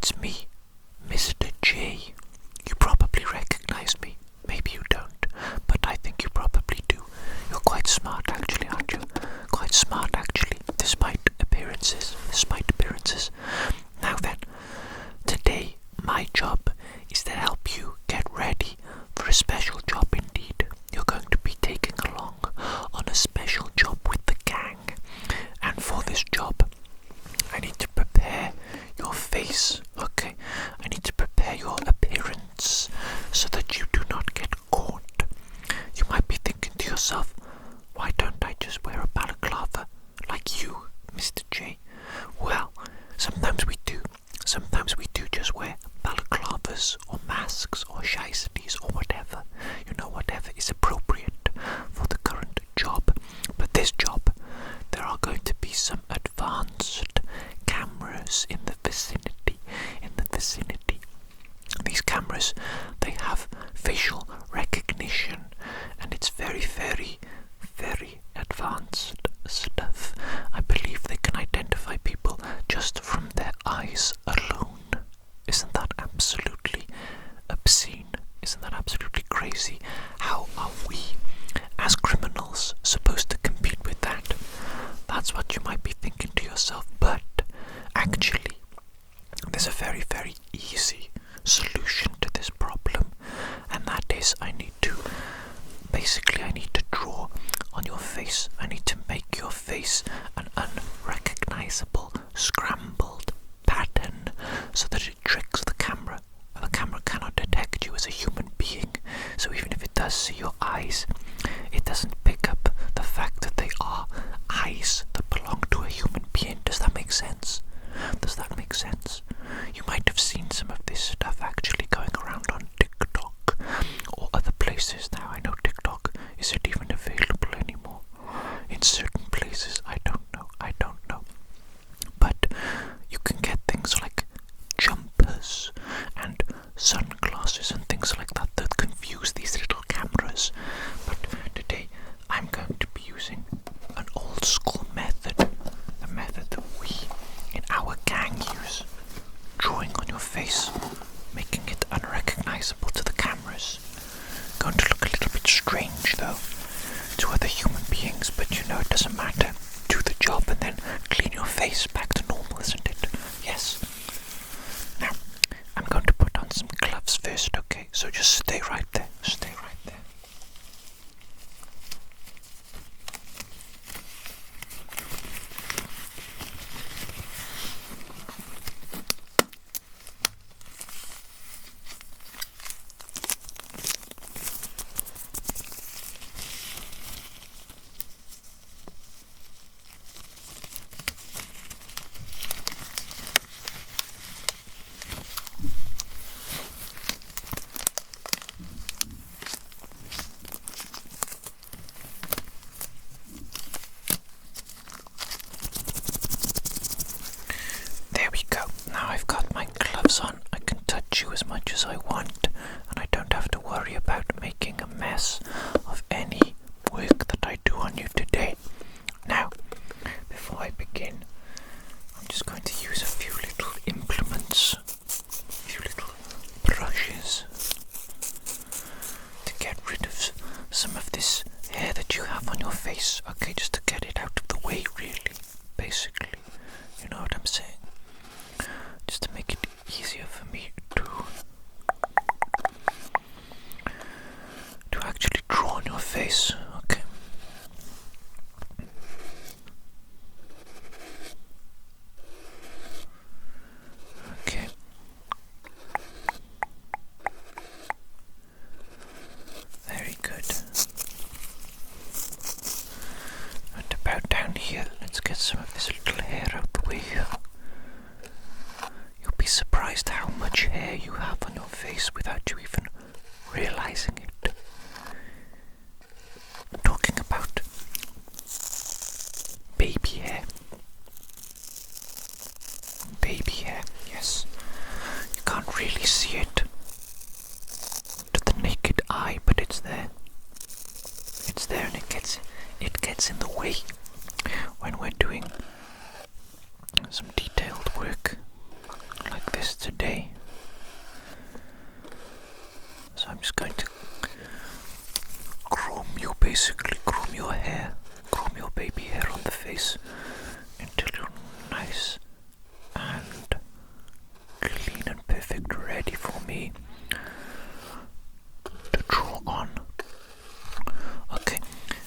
It's me, Mr. J. You probably recognize me. Maybe you don't, but I think you probably do. You're quite smart actually, aren't you? Quite smart actually, despite appearances. Now then, today my job is to help you get ready for a special job indeed. You're going to be taking along on a special job with the gang. And for this job, I need to prepare your face, okay? I need to prepare your appearance so that you do not get caught. You might be thinking to yourself, why don't I just wear a balaclava like you, Mr. J? Well, sometimes we do. Sometimes we do just wear balaclavas or masks or shiesties or whatever. You know, whatever is appropriate for the current job. But this job, there are going to be some advanced cameras in the vicinity. These cameras, they have facial recognition, and it's very, very, very advanced stuff. I believe they can identify people just from their eyes alone. Isn't that absolutely obscene? Isn't that absolutely crazy? How are we, as criminals, supposed to compete with that? That's what you might be thinking to yourself, but actually, there's a very, very easy solution to this problem, and that is I need to draw on your face. I need to make your face an unrecognizable, scrambled pattern so that it tricks the camera. The camera cannot detect you as a human being, so even if it does see your eyes, it doesn't pick up the fact that they are eyes that belong to a human being. Does that make sense? You might have seen some of this stuff actually going around on TikTok or other places now. I know TikTok isn't even available anymore. In certain places, I don't know. But you can get things like jumpers and sunglasses and things like that that confuse these little cameras. But today I'm going to be using an old school method, a method that we in our gang use. Drawing on your face, making it unrecognizable to the cameras. Going to look a little bit strange though to other human beings, but you know it doesn't matter. Do the job and then clean your face back to normal, isn't it? Yes. Now, I'm going to put on some gloves first, okay? So just stay right there. face until you're nice and clean and perfect, ready for me to draw on. Okay,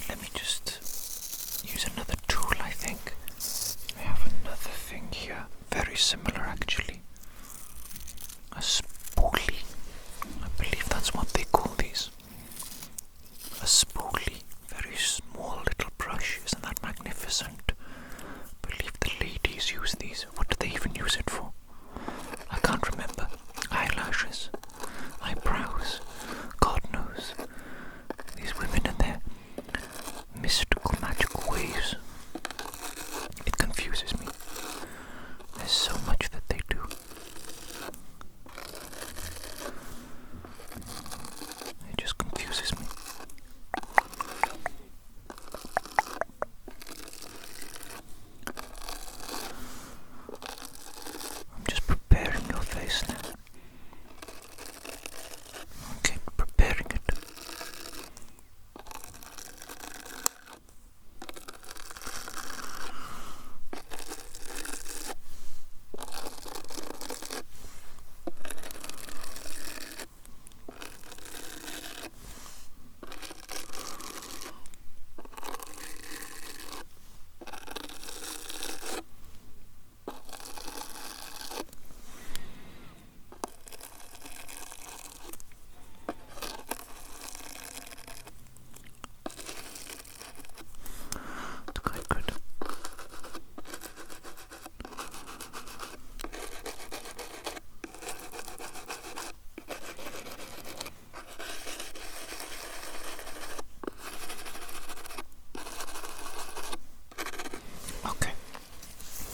let me just use another tool, I think. I have another thing here, very similar actually. A spoolie. I believe that's what they call these. A spoolie. Very small little brush. Isn't that magnificent? I believe the ladies use these. What do they even use it for? I can't remember. Eyelashes. Eyebrows. God knows. These women and their mystical, magical ways. It confuses me. There's so much that they do. It just confuses me. I'm just preparing your face now. Okay, preparing it.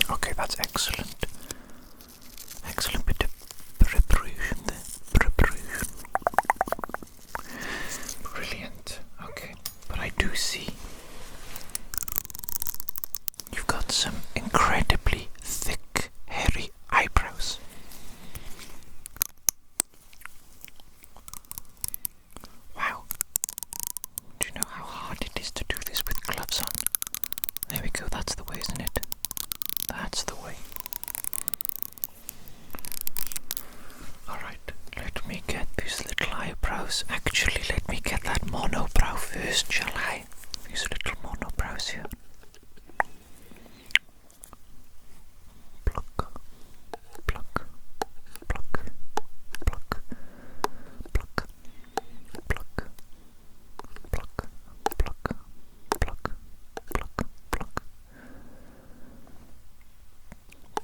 Okay, that's excellent. Excellent bit of preparation there. Preparation. Brilliant. Okay, but I do see you've got some incredibly thick, hairy eyebrows. Wow. Do you know how hard it is to do this with gloves on? There we go, that's the way, isn't it? That's the way. Alright, let me get these little eyebrows. Actually, let me get that monobrow first, shall I? These little monobrows here. Pluck, pluck, pluck, pluck, pluck, pluck, pluck, pluck, pluck, pluck, pluck.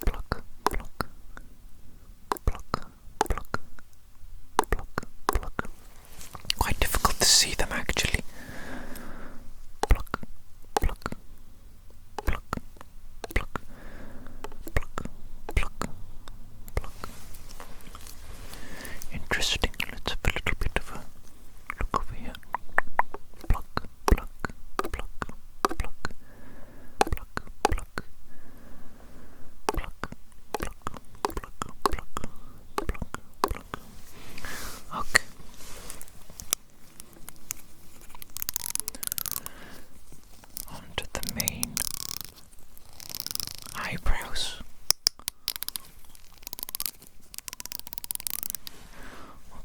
Pluck, pluck, pluck, pluck, pluck, pluck. Quite difficult to see them actually. Pluck, pluck, pluck, pluck, pluck, pluck, pluck. Interesting. Let's have a little bit of a look over here. Pluck, pluck, pluck, pluck, pluck, pluck. Pluck, pluck, pluck, pluck, pluck, pluck. Okay. Onto the main eyebrows.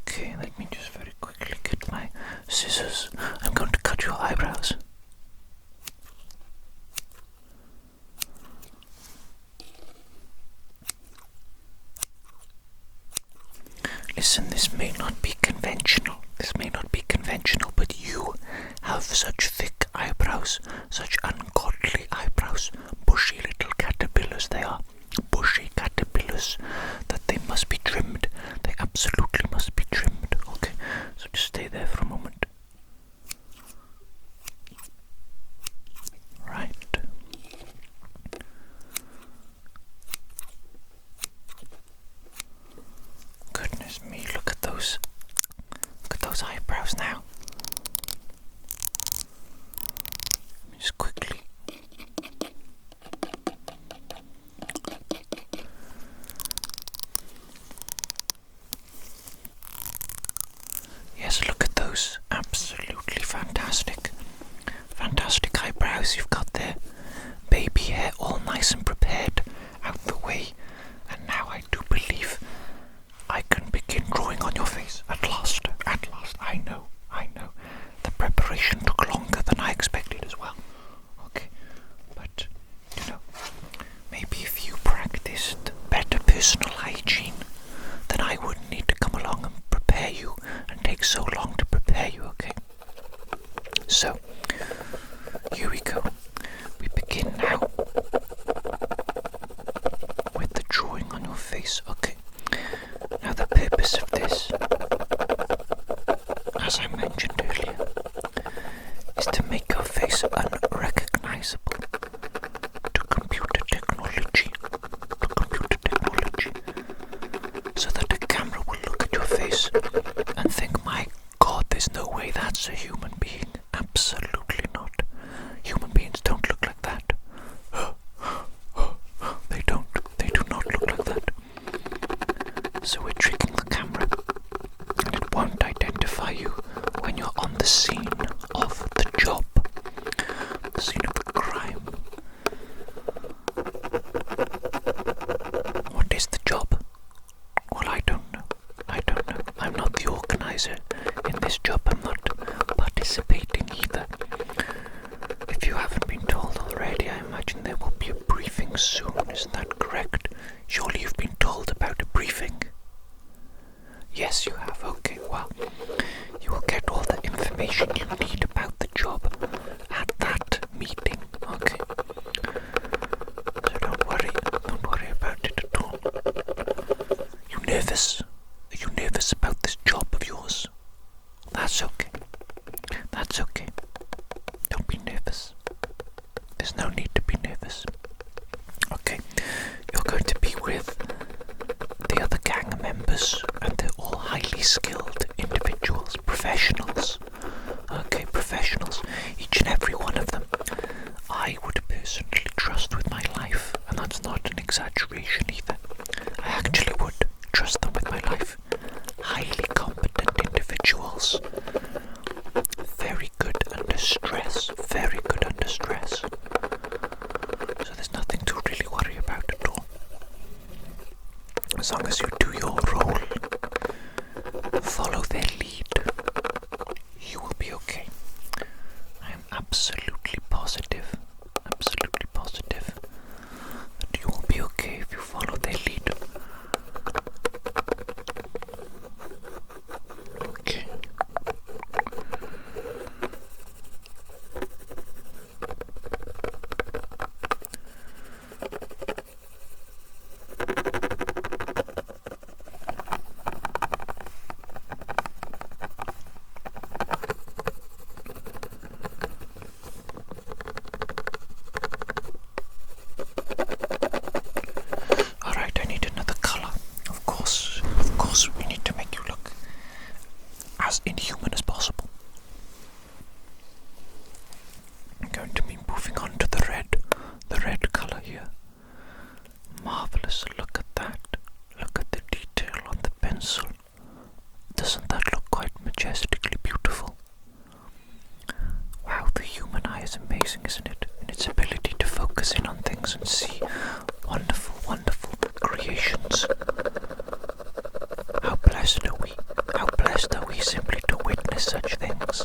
Okay, let me just very quickly get my scissors. I'm going to cut your eyebrows. Listen, this may not be conventional. This may not be conventional, but you have such thick eyebrows, such ungodly eyebrows, bushy little caterpillars they are, bushy caterpillars, that they must be trimmed. They absolutely must be trimmed. Okay, so just stay there for a moment. Right. Goodness me, look at those eyebrows now. Let me just quickly. Yes, look at those. Absolutely fantastic. Fantastic eyebrows you've got there. Baby nice and prepared out the way, and now I do believe I can begin drawing on your face. At last, I know. The preparation took longer than I expected as well. Okay, but, maybe if you practiced better personal hygiene, then I wouldn't need to come along and prepare you and take so long to prepare you, okay? So, here we go. We begin now with the drawing on your face, okay? Now the purpose of this, as I mentioned earlier, is to make your face unrecognizable to computer technology, so that the camera will look at your face and think, my God, there's no way that's a human being. Absolutely not. Human beings don't look like that. They do not look like that. So we're tricking the camera, and it won't identify you when you're on the scene of the job, the scene of the crime. What is the job? Well, I don't know. I'm not the organizer in this job. I'm not participating either. If you haven't been told already, I imagine there will be a briefing soon. Is that correct? Surely you've been told about a briefing? Yes, you have. Okay, well, you will get all the information you need about the job at that meeting, okay? So don't worry about it at all. You nervous? Are you nervous about this job of yours? That's okay. Don't be nervous. There's no need to be nervous. Okay, you're going to be with the other gang members, and they're all highly skilled individuals, professionals. Okay, professionals. Each and every one of them I would personally trust with my life, and that's not an exaggeration either. I actually would trust them with my life. Highly competent individuals. Very good under stress. So there's nothing to really worry about at all. As long as you do your role, follow their lead, you will be okay. I am absolutely positive that you will be okay if you follow their lead. Okay. We need to make you look as inhuman as possible. I'm going to be moving on to the red colour here. Marvellous, look at that. Look at the detail on the pencil. Doesn't that look quite majestically beautiful? Wow, the human eye is amazing, isn't it? In its ability to focus in on things and see wonderful, wonderful creations. How blessed are we? How blessed are we simply to witness such things?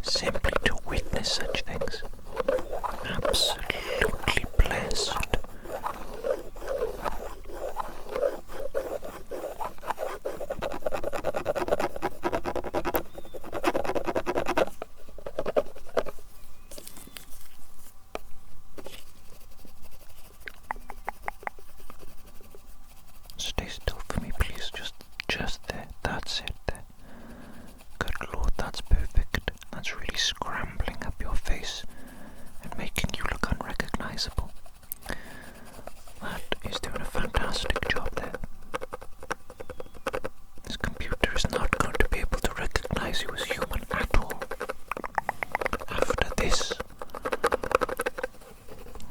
Simply to witness such things. Absolutely blessed. Stay still for me, please. Just there. That's it there. Good Lord, that's perfect. That's really scrambling up your face and making you look unrecognizable. That is doing a fantastic job there. This computer is not going to be able to recognize you as human at all. After this,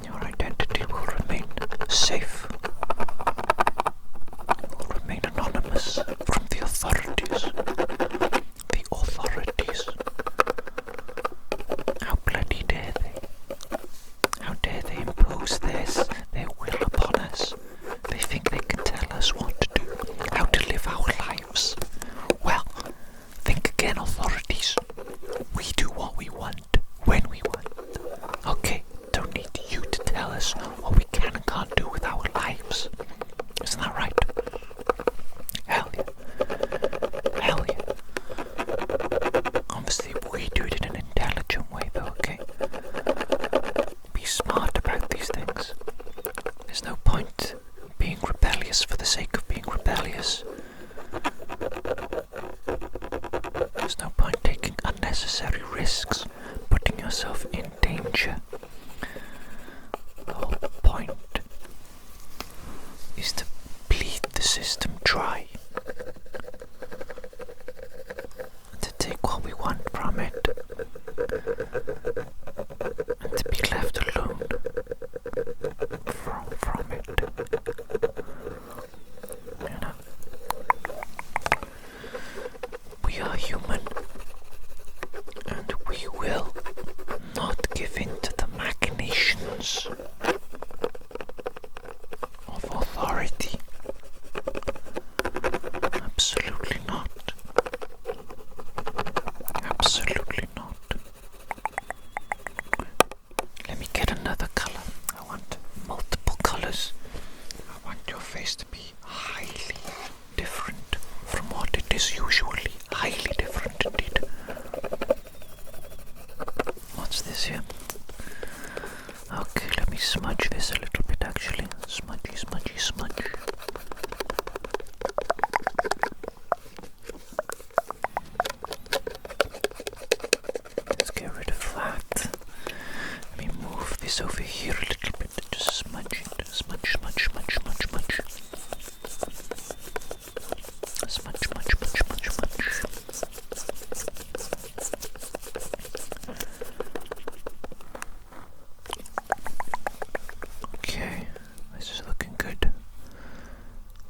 your identity will remain safe. Will remain anonymous from the authorities. The authorities. How bloody dare they? How dare they impose impose their will upon us. They think they can tell us what to do, how to live our lives. Well, think again, authorities. We do what we want, when we want. Okay, don't need you to tell us what we can and can't do with our lives. Isn't that right? Hell yeah. Hell yeah. Obviously, we do it in an intelligent way though, okay? Be smart about these things. There's no point being rebellious for the sake of being rebellious. There's no point taking unnecessary risks, putting yourself in danger. The whole point is to bleed the system dry and to take what we want from it and to be left alone from it. You know, we are human and we will not give in to the machinations of authority. Absolutely not. Absolutely not. Let me get another color. I want multiple colors. I want your face to be highly different from what it is usually. Highly different indeed. What's this here? Okay, let me smudge this a little bit actually. Smudgy, smudgy, smudge. Let's get rid of that. Let me move this over here a little bit. Just smudge it. Smudge, smudge, smudge, smudge, smudge. Smudge, smudge, smudge, smudge, smudge. Okay, this is looking good.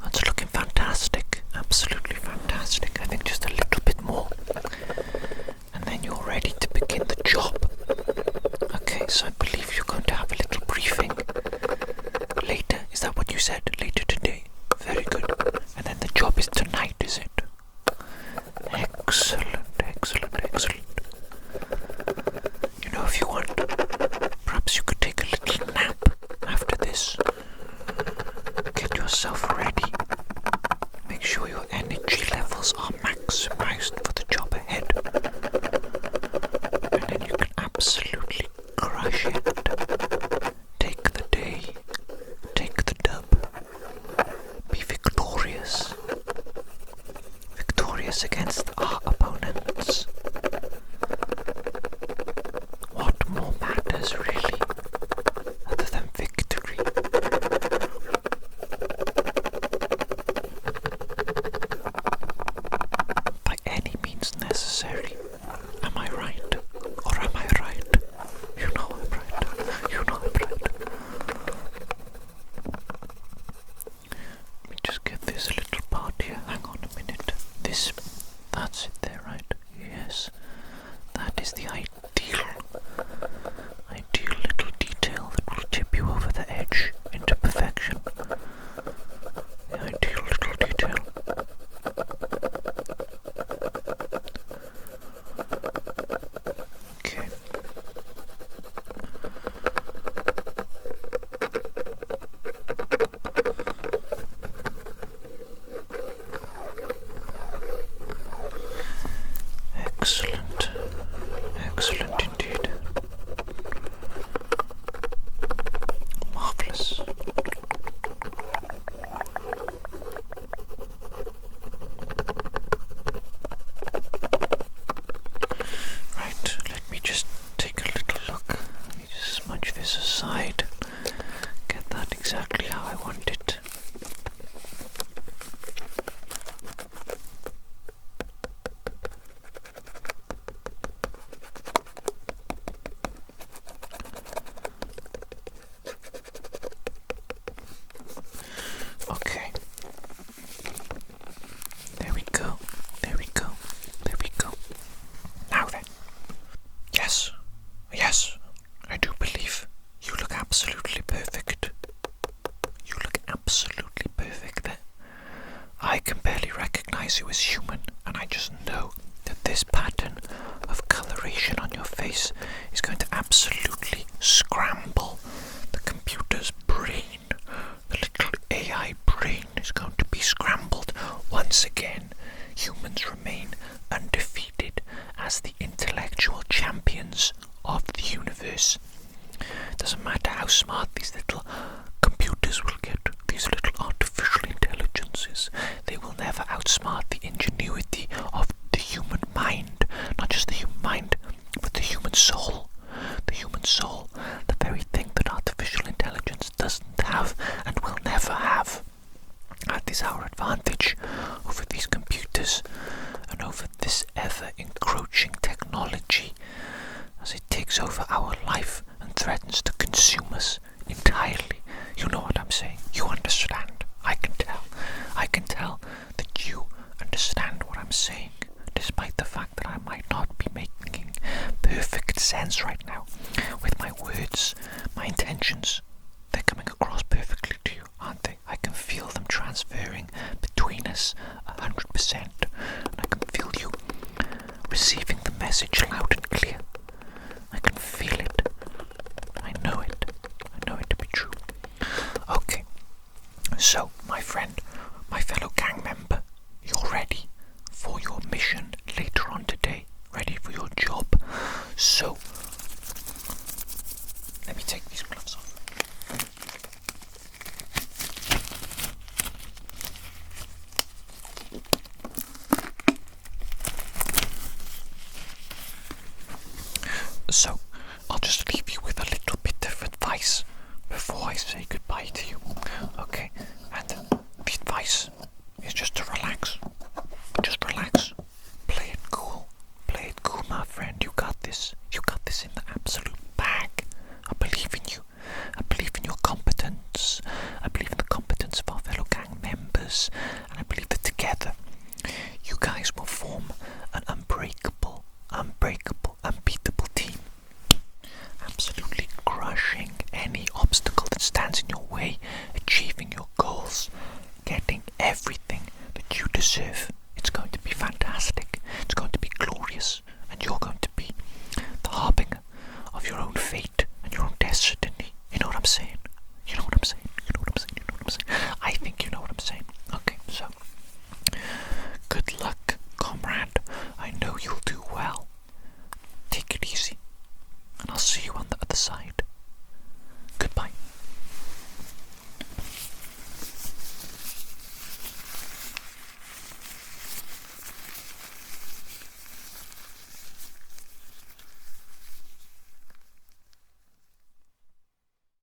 That's looking fantastic. Absolutely fantastic. I think just a little bit more. And then you're ready to begin the job. Okay, so I believe you're going to have a little briefing later. Is that what you said? Later today? Very good. And then the job is tonight, is it? Excellent, excellent, excellent. You know, if you want, perhaps you could take a little nap after this. Get yourself ready. Make sure your energy levels are maximized for the job ahead. And then you can absolutely crush it. Take the day. Take the dub. Be victorious. Victorious against our opponents. What more matters really, other than victory? By any means necessary. Am I right? Or am I right? You know I'm right. You know I'm right. Let me just get this little part here. Hang on a minute. That's it there, right? Yes. That is the ideal little detail that will tip you over the edge into perfection. The ideal little detail. Okay. Excellent. Excellent indeed. Marvelous. Right, let me just take a little look. Let me just smudge this aside. Get that exactly how I want it. Okay. There we go. There we go. There we go. Now then. Yes. Yes. I do believe you look absolutely perfect. recognize you as human, and I just know that this pattern of coloration on your face is going to absolutely scramble the computer's brain. The little AI brain is going to be scrambled. Once again, humans remain undefeated as the intellectual champions of the universe. Doesn't matter how smart these little computers will get, these little artificial intelligences, they will never outsmart the ingenuity of the human mind. Not just the human mind, but the human soul. The human soul, the very thing that artificial intelligence doesn't have and will never have. That is our advantage over these computers and over this ever-encroaching technology as it takes over our life and threatens to consume us entirely. You know what I'm saying. You understand. I can tell. I can tell that you understand what I'm saying, despite the fact that I might not be making perfect sense right now with my words, my intentions. They're coming across perfectly to you, aren't they? I can feel them transferring between us 100%. And I can feel you receiving the message loud and clear. I can feel it. I know it. I know it to be true. Okay. So, my friend, my fellow gang member, you're ready for your mission later on today. Ready for your job. So,